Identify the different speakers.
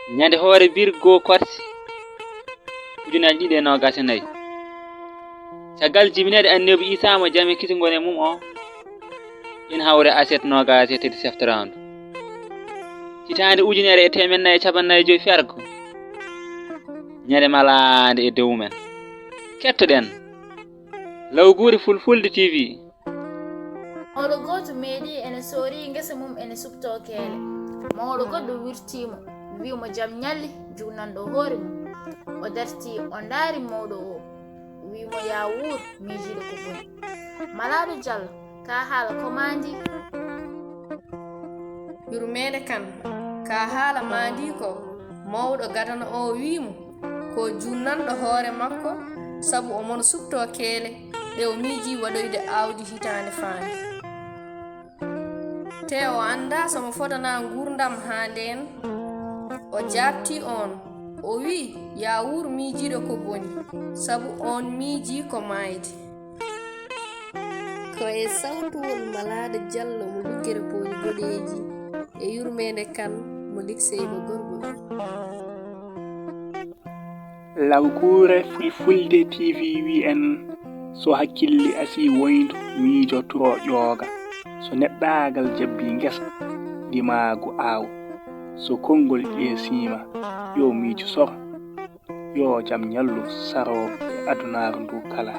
Speaker 1: ñande hoore birgo korsi ujunaji ɗiɗi e nogas e nayi caggal jibinede annabi Isa mo jaam e kisi ngone mum o in hawre aset nogas e tati seftarandu hitande ujunere e temen nayi e capannayi e joyi fergo ñande malande e dow men kettoɗen LAWGUURE FULFULDE TV.
Speaker 2: Mawɗo goto meeɗi ene soori ngesa mum ene supto keele mawɗo goɗɗo wirtimo wimo jaam ñalli junnanɗo hoore mum o darti o ndaari mawɗo o wimo ya wuur miijiɗo ko boni malaɗo diallo ka haala ko mandi
Speaker 3: yurmede kan ka haala mandi ko mawɗo gadana o wimo ko junnanɗo hoore makko sabu omon supto keele ɗe o miiji waɗoyde awdi hitande faandi te o anda somo fodana gurdam ha nden o jabti on o wi ya wuur miijiɗo ko boni sabu on miiji ko mayde ko e sawtuwol malaɗo diallo mo luggere pooji boɗeji e yurmede kan mo ligseyɓe gorgol
Speaker 4: LAWGUURE FULFULDE TV wi en so hakkille asi woyndu miijotoro ƴooga so neɗɗaagal jabbi ngesa dimaagu aaw so konngol ƴeesiima yo miijo soro yo jam ñallu sarooɓe adunaaru ndu kala